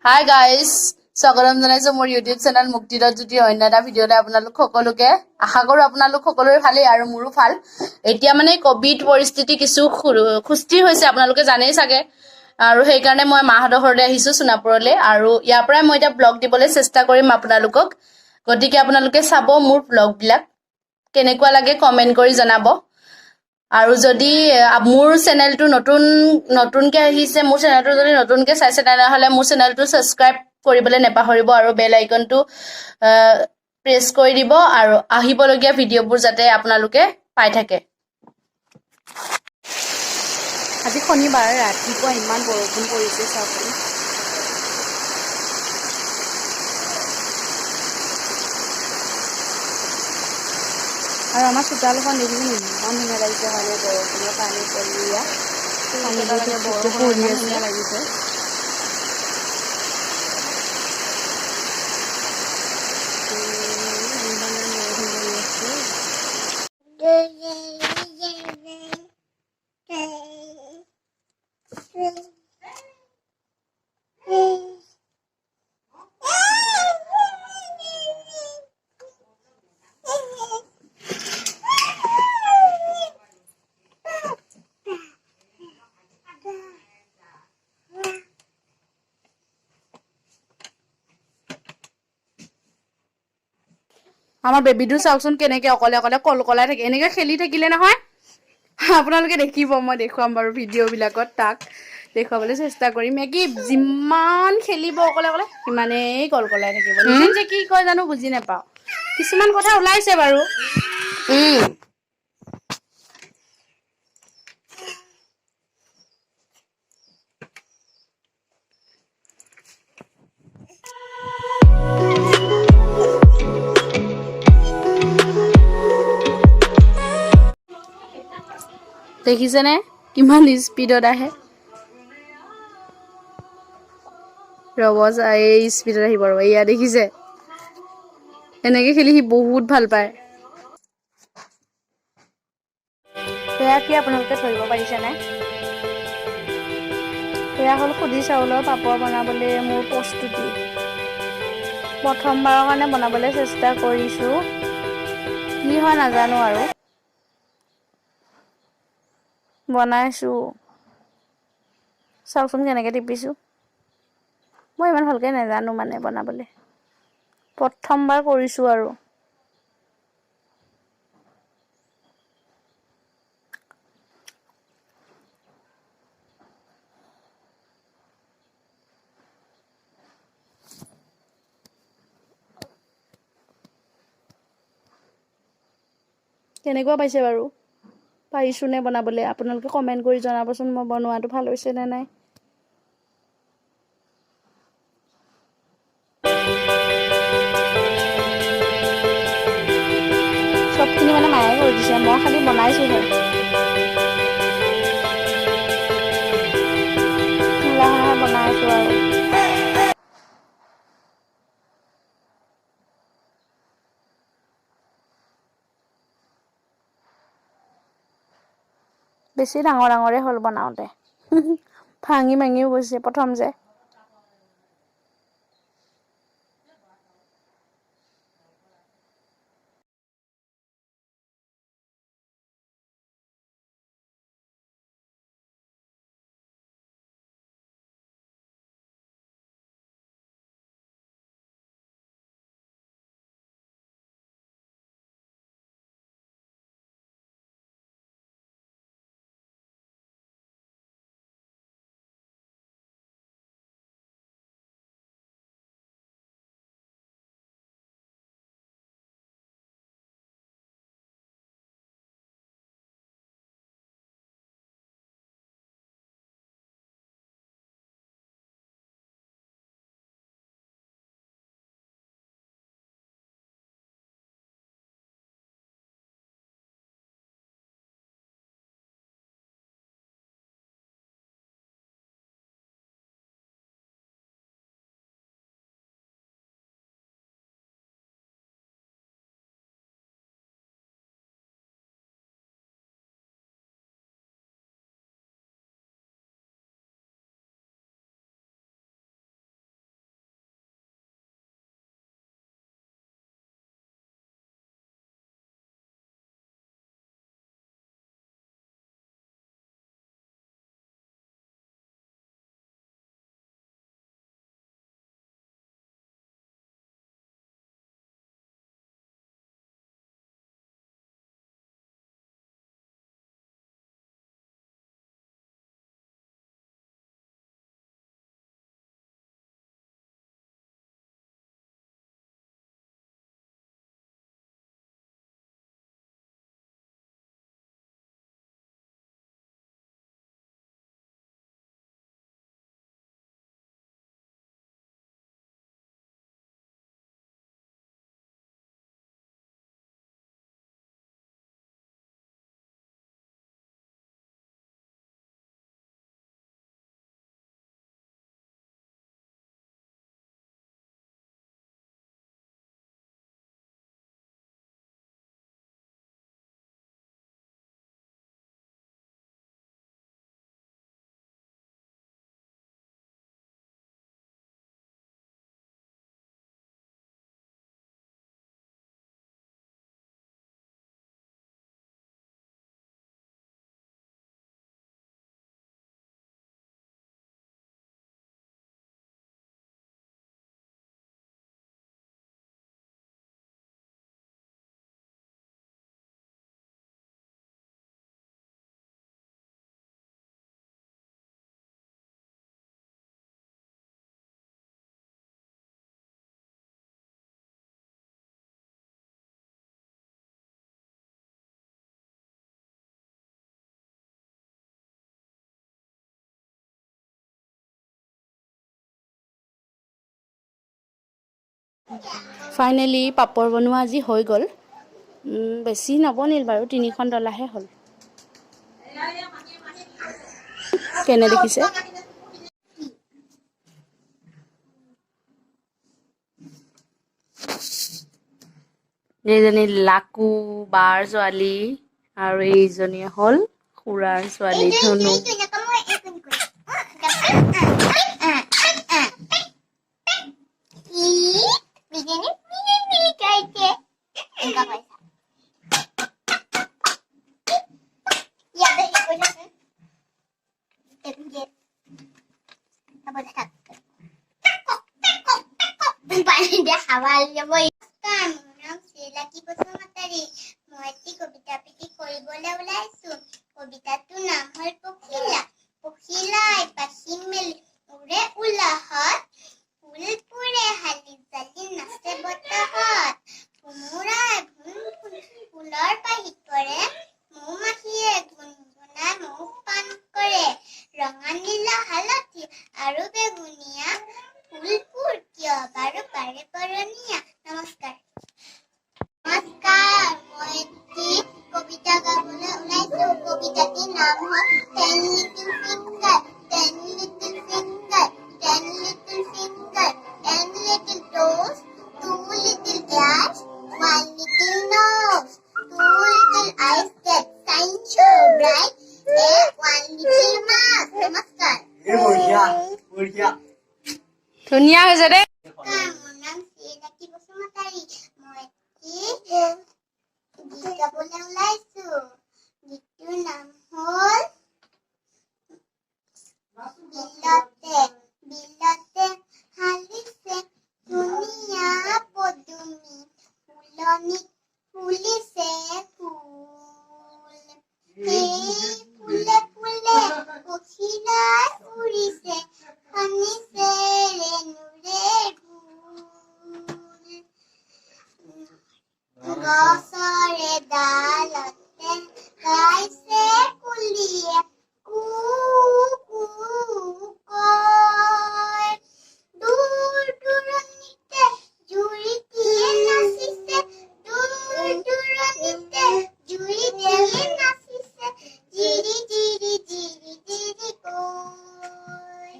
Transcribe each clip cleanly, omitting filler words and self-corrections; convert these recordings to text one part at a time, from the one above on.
Hi guys, স্বাগতম জনাইছো মোৰ ইউটিউব চেনেল মুক্তিদত জ্যোতি অন্য এটা ভিডিঅ'লৈ আপোনালোক সকলোকে। আশা কৰোঁ আপোনালোক সকলোৰে ভালেই আৰু মোৰো ভাল। এতিয়া মানে কভিড পৰিস্থিতি কিছু সুস্থিৰ হৈছে, আপোনালোকে জানেই চাগে। আৰু সেইকাৰণে মই মাহঁতৰ ঘৰলৈ আহিছোঁ সোণাপুৰলৈ, আৰু ইয়াৰ পৰাই মই এতিয়া ব্লগ দিবলৈ চেষ্টা কৰিম আপোনালোকক। গতিকে আপোনালোকে চাব মোৰ ব্লগবিলাক, কেনেকুৱা লাগে কমেণ্ট কৰি জনাব। আৰু যদি মোৰ চেনেলটো নতুনকৈ আহিছে, মোৰ চেনেলটো যদি নতুনকৈ চাইছে তেনেহ'লে মোৰ চেনেলটো ছাবস্ক্ৰাইব কৰিবলৈ নেপাহৰিব আৰু বেল আইকনটো প্ৰেছ কৰি দিব আৰু আহিবলগীয়া ভিডিঅ'বোৰ যাতে আপোনালোকে পাই থাকে। আজি শনিবাৰ ৰাতিপুৱা ইমান বৰষুণ পৰিছে চাওকচোন। আৰু আমাৰ চোতালখন দেখিছে ইমান ধুনীয়া লাগিছে, হয়নে? বৰষুণৰ পানী পৰি ধুনীয়া লাগিছে। আমাৰ বেবীটো চাওকচোন কেনেকে অকলে অকলে কলকলাই থাকে, এনেকে খেলি থাকিলে নহয় আপোনালোকে দেখিব, মই দেখুৱাম বাৰু ভিডিঅ'বিলাকত, তাক দেখুৱাবলৈ চেষ্টা কৰিম। কি যিমান খেলিব অকলে অকলে সিমানেই কলকলাই থাকিব। নিজে নিজে কি কয় জানো বুজি নাপাওঁ, কিছুমান কথা ওলাইছে বাৰু। দেখিছেনে কিমান স্পীডত আহে? ৰ'ব, এই স্পীডত আহিব ৰ'ব, এয়া দেখিছে? এনেকে খেলি সি বহুত ভাল পায়। সেয়া কি আপোনালোকে ধৰিব পাৰিছেনে? সেয়া হ'ল সুধি চাউলৰ পাপৰ বনাবলৈ মোৰ প্ৰস্তুতি। প্ৰথমবাৰৰ কাৰণে বনাবলৈ চেষ্টা কৰিছোঁ, কি হয় নাজানো আৰু বনাইছোঁ। চাওকচোন কেনেকৈ টিপিছোঁ। মই ইমান ভালকৈ নাজানো মানে বনাবলৈ, প্ৰথমবাৰ কৰিছোঁ আৰু। কেনেকুৱা পাইছে বাৰু? পাৰিছোঁ নে বনাবলৈ? আপোনালোকে কমেণ্ট কৰি জনাবচোন মই বনোৱাটো ভাল হৈছে নে নাই। চবখিনি মানে মায়ে কৰি দিছে, মই খালি বনাইছোঁহে। লাহে লাহে বনাইছোঁ আৰু। বেছি ডাঙৰ ডাঙৰে হ'ল বনাওঁতে, ভাঙি ভাঙিও গৈছে প্ৰথম যে। ফাইনেলি পাপৰ বনোৱা আজি হৈ গ'ল। বেছি নবনিল বাৰু, 3খন ডলাহে হ'ল। কেনে দেখিছে? এইজনী লাকু বাৰ ছোৱালী আৰু এইজনী হ'ল খুৰাৰ ছোৱালী ধনু। কবিতাটোৰ নাম হ'ল পখিলা। পখিলাই পাখি মেলি উৰে উলাহত, ফুল পুৰে হালি জালি নাচে বতাহত। কোমোৰাই ঘুন ঘুন ফুলৰ পাহিত পৰে, মৌ-মাখিয়ে গুণগুণাই মৌ পান কৰে। ৰঙা নীলা হালধি আৰু বেঙুনীয়া, ফুলবোৰ কিয় বাৰু পাৰে বৰণীয়া। নমস্কাৰ। নমস্কাৰ, মই এটি কবিতা গাবলৈ ওলাইছো। কবিতাটিৰ নাম হ'ল 10 little finger, 10 little finger, 10 little finger, 10 little toes, 2 little ears, 1 little nose, 2 little eyes that shine so bright, and 1 little mouth. নমস্কাৰ। ধুনীয়া হৈছে দেই। মোৰ নাম শ্ৰীলাকী বসুমতাৰী। মই গীত গাবলৈ ওলাইছো। গীতটোৰ নাম হ'ল বিলতে বিলতে হালিছে ধুনীয়া পদুমী, ফুলনিত ফুলিছে ফুল। সেই ফুলে ফুলে পখিলাই উৰিছে, সানিছে ৰেণুৰে ভুল। গছৰে ডালতে গাইছে কুলিয়ে কু কু কয়। দূৰ দূৰণিতে জুৰিটিয়ে নাচিছে, দূৰ দূৰণিতে জুৰিটিয়ে নাচিছে, জিৰি জিৰি জিৰি জিৰি কৈ।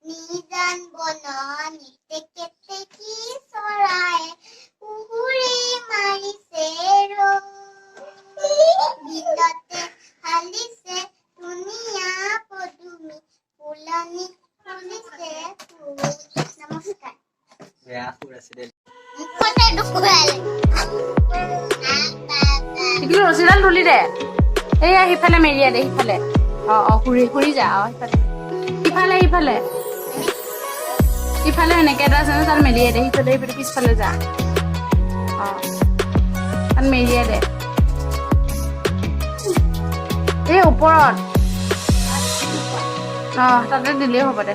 নিজান বননিতে কেতেকী চৰায়ে কুহুৰি মাৰিছে ৰৈ। বিলতে হালিছে ধুনীয়া পদুমী, ফুলনিত ফুলিছে ফুল। নমস্কাৰ। মুখতে দুখুৱালে। শিকিলো, ৰছীডাল তুলি দে। এইয়া সিফালে মেৰিয়া দে, সিফালে। ঘূৰি ঘূৰি যা। সিফালে সিফালে সিফালে সিফালে এনেকে এটা আছে ন, তাত মেৰিয়াই দে। সিফালে সিফালে পিছফালে যা। তাত মেৰিয়াই দে। এই ওপৰত তাতে দিলেই হ'ব দে।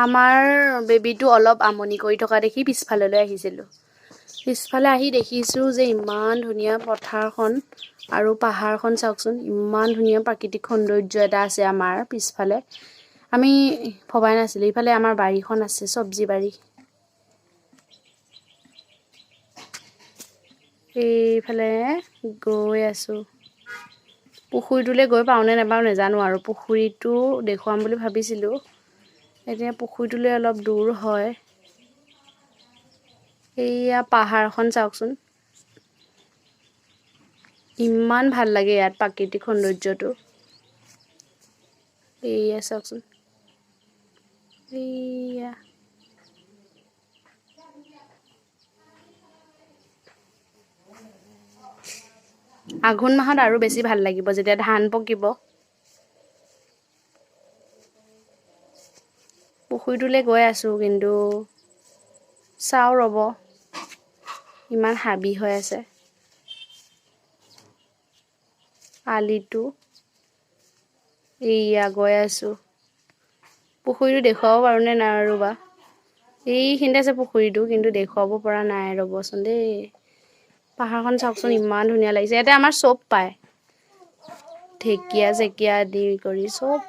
আমাৰ বেবীটো অলপ আমনি কৰি থকা দেখি পিছফাললৈ আহিছিলোঁ। পিছফালে আহি দেখিছোঁ যে ইমান ধুনীয়া পথাৰখন আৰু পাহাৰখন চাওকচোন, ইমান ধুনীয়া প্ৰাকৃতিক সৌন্দৰ্য এটা আছে আমাৰ পিছফালে। আমি ভবাই নাছিলোঁ। ইফালে আমাৰ বাৰীখন আছে, চব্জি বাৰী। এইফালে গৈ আছোঁ। পুখুৰীটোলৈ গৈ পাওঁনে নাপাওঁ নাজানো আৰু পুখুৰীটো দেখুৱাম বুলি ভাবিছিলোঁ এতিয়া পুখুৰীটোলৈ অলপ দূৰ হয় এইয়া পাহাৰখন চাওকচোন ইমান ভাল লাগে ইয়াত প্ৰাকৃতিক সৌন্দৰ্যটো এইয়া চাওকচোন এইয়া আঘোণ মাহত আৰু বেছি ভাল লাগিব যেতিয়া ধান পকিব পুখুৰীটোলৈ গৈ আছোঁ কিন্তু চাওঁ ৰ'ব ইমান হাবি হৈ আছে আলিটো এইয়া গৈ আছোঁ পুখুৰীটো দেখুৱাব পাৰোঁনে নাই ৰ'বা এইখিনিতে আছে পুখুৰীটো কিন্তু দেখুৱাব পৰা নাই ৰ'বচোন দেই পাহাৰখন চাওকচোন ইমান ধুনীয়া লাগিছে ইয়াতে আমাৰ চব পায় ঢেকীয়া চেকীয়া আদি কৰি চব